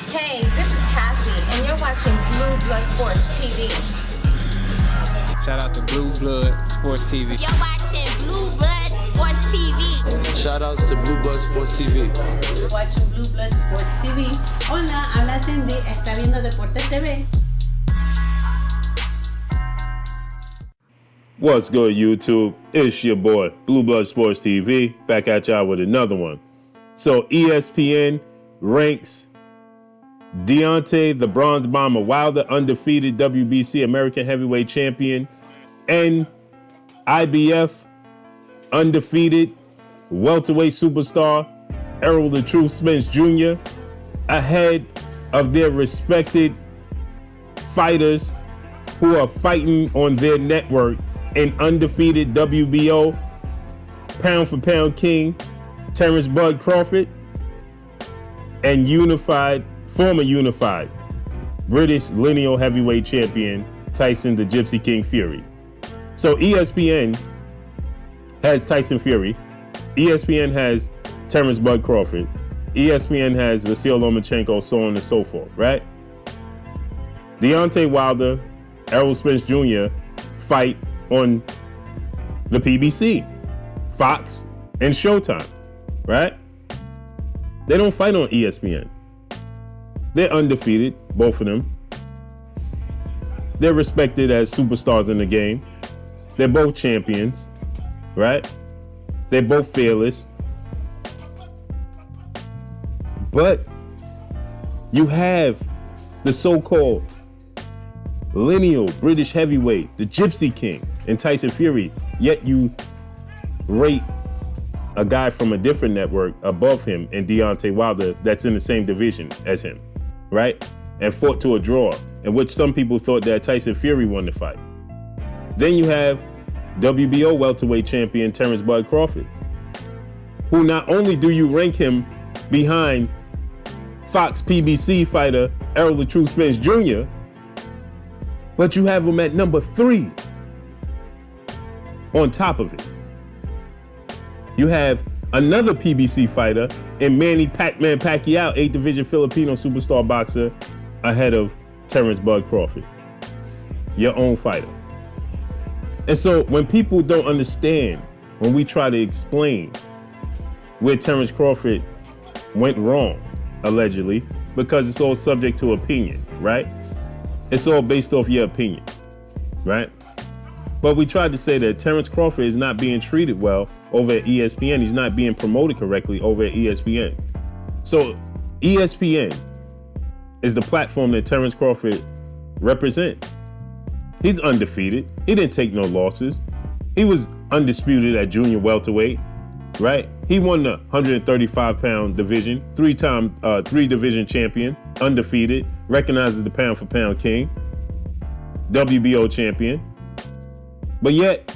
Hey, this is Cassie, and you're watching Blue Blood Sports TV. Shout out to Blue Blood Sports TV. You're watching Blue Blood Sports TV. Shout outs to Blue Blood Sports TV. You're watching Blue Blood Sports TV. Hola, habla Cindy, está viendo Deportes TV. What's good, YouTube? It's your boy, Blue Blood Sports TV, back at y'all with another one. So ESPN ranks Deontay, the Bronze Bomber Wilder, undefeated WBC American Heavyweight Champion, and IBF undefeated welterweight superstar Errol the Truth Spence Jr. ahead of their respected fighters who are fighting on their network, and undefeated WBO pound for pound king Terrence Bud Crawford, and former unified British lineal heavyweight champion Tyson the Gypsy King Fury. So ESPN has Tyson Fury, ESPN has Terrence Bud Crawford, ESPN has Vasyl Lomachenko, so on and so forth, right? Deontay Wilder, Errol Spence Jr. fight on the PBC, Fox, and Showtime, right? They don't fight on ESPN. They're undefeated, both of them. They're respected as superstars in the game. They're both champions, right? They're both fearless. But you have the so-called lineal British heavyweight, the Gypsy King, and Tyson Fury, yet you rate a guy from a different network above him and Deontay Wilder that's in the same division as him, right? And fought to a draw, in which some people thought that Tyson Fury won the fight. Then you have WBO welterweight champion Terrence Bud Crawford, who not only do you rank him behind Fox PBC fighter Errol the Truth Spence Jr., but you have him at number 3 on top of it. You have another PBC fighter in Manny Pac-Man Pacquiao, 8th division Filipino superstar boxer, ahead of Terrence Bud Crawford, your own fighter. And so when people don't understand, when we try to explain where Terrence Crawford went wrong, allegedly, because it's all subject to opinion, right? It's all based off your opinion, right? But we tried to say that Terrence Crawford is not being treated well over at ESPN. He's not being promoted correctly over at ESPN. So ESPN is the platform that Terrence Crawford represents. He's undefeated. He didn't take no losses. He was undisputed at junior welterweight, right? He won the 135-pound division, 3-division champion, undefeated, recognized as the pound for pound king, WBO champion. But yet,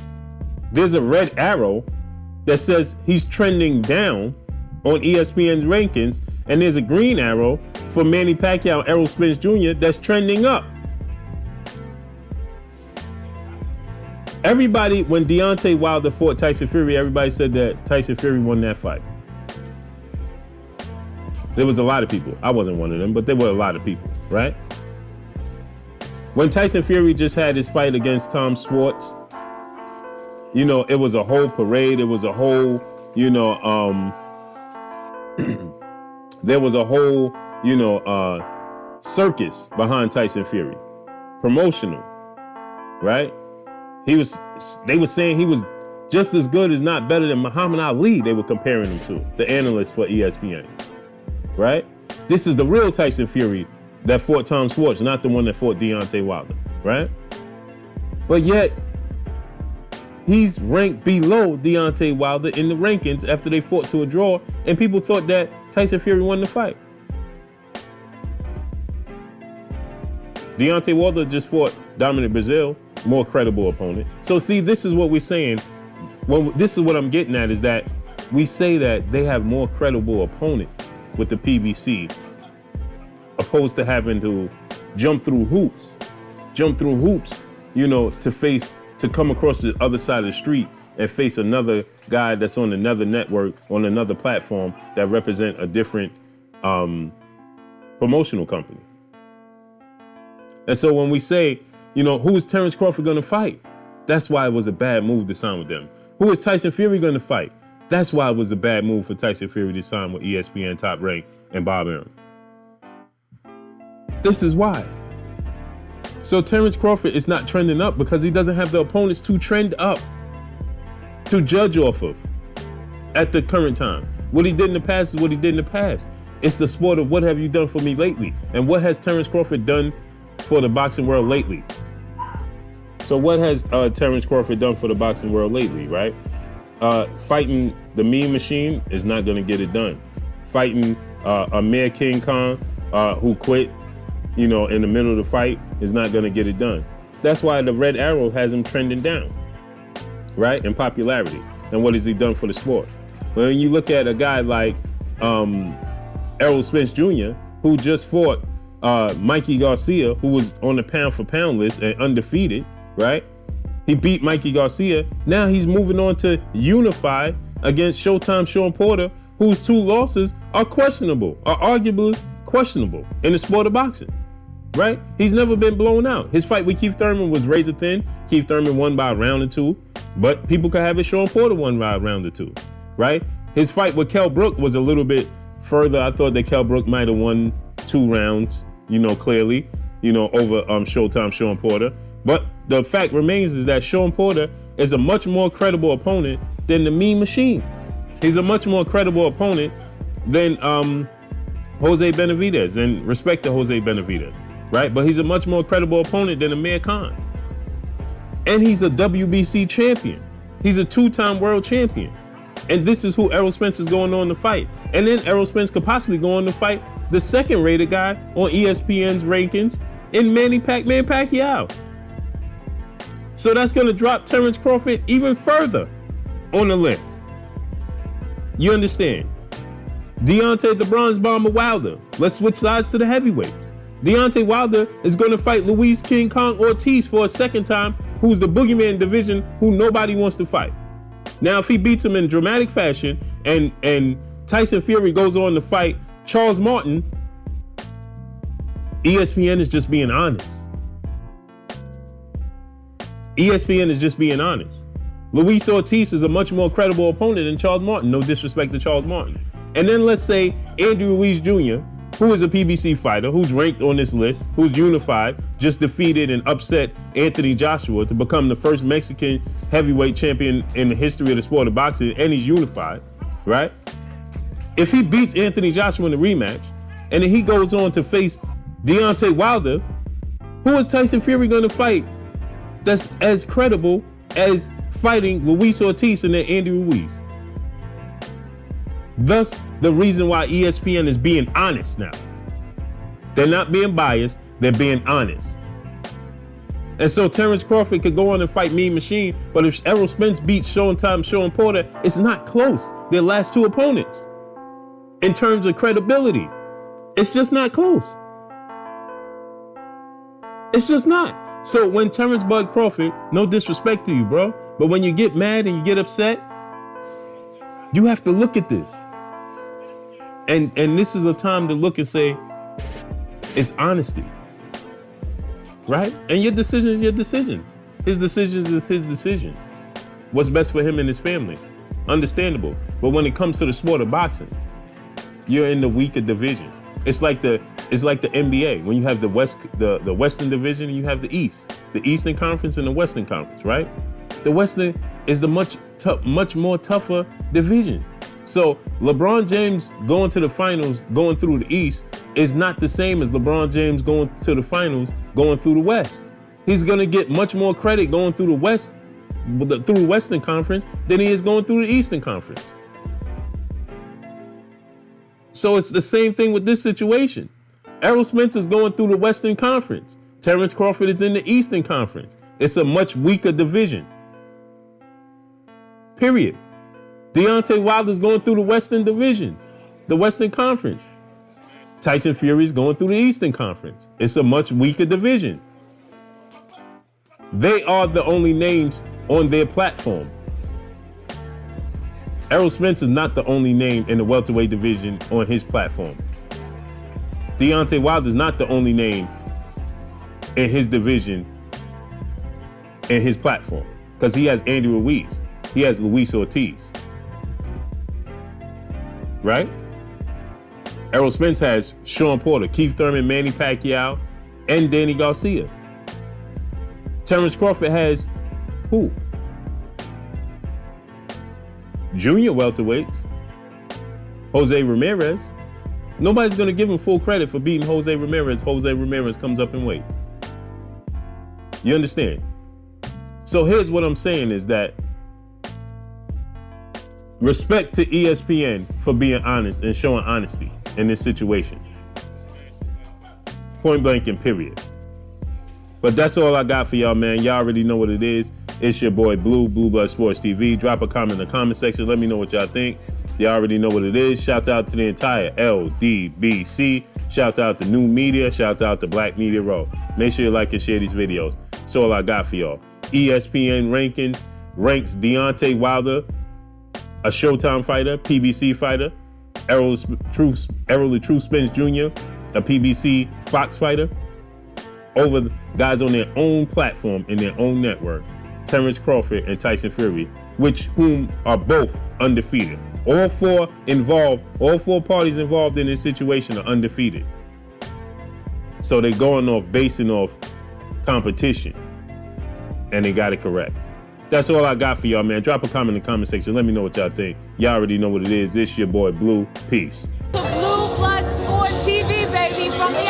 there's a red arrow that says he's trending down on ESPN's rankings, and there's a green arrow for Manny Pacquiao, Errol Spence Jr. that's trending up. Everybody, when Deontay Wilder fought Tyson Fury, everybody said that Tyson Fury won that fight. There was a lot of people. I wasn't one of them, but there were a lot of people, right? When Tyson Fury just had his fight against Tom Schwartz, you know, it was a whole parade. It was a whole, there was a whole, circus behind Tyson Fury. Promotional, right? They were saying he was just as good, as not better than Muhammad Ali. They were comparing him to, the analysts for ESPN, right? This is the real Tyson Fury that fought Tom Schwartz, not the one that fought Deontay Wilder, right? But yet, he's ranked below Deontay Wilder in the rankings after they fought to a draw, and people thought that Tyson Fury won the fight. Deontay Wilder just fought Dominic Breazeale, more credible opponent. So see, this is what we're saying. This is what I'm getting at, is that we say that they have more credible opponents with the PBC, opposed to having to jump through hoops, to come across the other side of the street and face another guy that's on another network, on another platform that represent a different promotional company. And so when we say, you know, who is Terence Crawford going to fight? That's why it was a bad move to sign with them. Who is Tyson Fury going to fight? That's why it was a bad move for Tyson Fury to sign with ESPN, Top Rank, and Bob Arum. This is why. So Terence Crawford is not trending up because he doesn't have the opponents to trend up, to judge off of at the current time. What he did in the past is what he did in the past. It's the sport of what have you done for me lately? And what has Terence Crawford done for the boxing world lately? So what has Terence Crawford done for the boxing world lately, right? Fighting the Mean Machine is not going to get it done. Fighting Amir King Khan, who quit, you know, in the middle of the fight, is not going to get it done. That's why the Red Arrow has him trending down, right, in popularity. And what has he done for the sport? When you look at a guy like Errol Spence Jr., who just fought Mikey Garcia, who was on the pound-for-pound list and undefeated, right? He beat Mikey Garcia. Now he's moving on to unify against Showtime Sean Porter, whose 2 losses are questionable, are arguably questionable in the sport of boxing, right? He's never been blown out. His fight with Keith Thurman was razor thin. Keith Thurman won by a round or 2, but people could have it Sean Porter won by a round or 2, right? His fight with Kell Brook was a little bit further. I thought that Kell Brook might have won 2 rounds, you know, clearly, you know, over Showtime Sean Porter. But the fact remains is that Sean Porter is a much more credible opponent than the Mean Machine. He's a much more credible opponent than Jose Benavidez, and respect to Jose Benavidez, right? But he's a much more credible opponent than Amir Khan. And he's a WBC champion. He's a 2-time world champion. And this is who Errol Spence is going on to fight. And then Errol Spence could possibly go on to fight the 2nd rated guy on ESPN's rankings in Manny Pacquiao. So that's going to drop Terence Crawford even further on the list. You understand? Deontay the Bronze Bomber Wilder. Let's switch sides to the heavyweights. Deontay Wilder is going to fight Luis King Kong Ortiz for a 2nd time, who's the boogeyman division, who nobody wants to fight. Now, if he beats him in dramatic fashion and Tyson Fury goes on to fight Charles Martin, ESPN is just being honest. ESPN is just being honest. Luis Ortiz is a much more credible opponent than Charles Martin. No disrespect to Charles Martin. And then let's say Andrew Ruiz Jr., who is a PBC fighter, who's ranked on this list, who's unified, just defeated and upset Anthony Joshua to become the first Mexican heavyweight champion in the history of the sport of boxing, and he's unified, right? If he beats Anthony Joshua in the rematch, and then he goes on to face Deontay Wilder, who is Tyson Fury going to fight that's as credible as fighting Luis Ortiz and then Andy Ruiz? Thus, the reason why ESPN is being honest now. They're not being biased, they're being honest. And so Terence Crawford could go on and fight Mean Machine, but if Errol Spence beats Showtime Sean Porter, it's not close. Their last 2 opponents. In terms of credibility, it's just not close. It's just not. So when Terence Bud Crawford, no disrespect to you, bro, but when you get mad and you get upset, you have to look at this. And this is the time to look and say, it's honesty, right? And your decisions, your decisions. His decisions is his decisions. What's best for him and his family. Understandable. But when it comes to the sport of boxing, you're in the weaker division. It's like the NBA. When you have the Western division and you have the East. The Eastern Conference and the Western Conference, right? The Western is the much more tougher division. So LeBron James going to the finals, going through the East, is not the same as LeBron James going to the finals, going through the West. He's going to get much more credit going through the West, through the Western Conference, than he is going through the Eastern Conference. So it's the same thing with this situation. Errol Spence is going through the Western Conference. Terence Crawford is in the Eastern Conference. It's a much weaker division. Period. Deontay Wilder's going through the Western Division, the Western Conference. Tyson Fury's going through the Eastern Conference. It's a much weaker division. They are the only names on their platform. Errol Spence is not the only name in the welterweight division on his platform. Deontay Wilder's not the only name in his division and his platform, because he has Andy Ruiz, he has Luis Ortiz, right? Errol Spence has Sean Porter, Keith Thurman, Manny Pacquiao, and Danny Garcia. Terence Crawford has who? Junior welterweights, Jose Ramirez. Nobody's gonna give him full credit for beating Jose Ramirez. Jose Ramirez comes up in weight. You understand? So here's what I'm saying is that respect to ESPN for being honest and showing honesty in this situation. Point blank and period. But that's all I got for y'all, man. Y'all already know what it is. It's your boy Blue Blood Sports TV. Drop a comment in the comment section. Let me know what y'all think. Y'all already know what it is. Shout out to the entire LDBC. Shout out to New Media. Shout out to Black Media Row. Make sure you like and share these videos. That's all I got for y'all. ESPN rankings ranks Deontay Wilder, a Showtime fighter, PBC fighter. Errol the Truth Spence Jr., a PBC Fox fighter, over guys on their own platform in their own network, Terence Crawford and Tyson Fury, whom are both undefeated. All four parties involved in this situation are undefeated. So they're basing off competition, and they got it correct. That's all I got for y'all, man. Drop a comment in the comment section. Let me know what y'all think. Y'all already know what it is. It's your boy Blue. Peace. Blue Blood Sport TV, baby, from the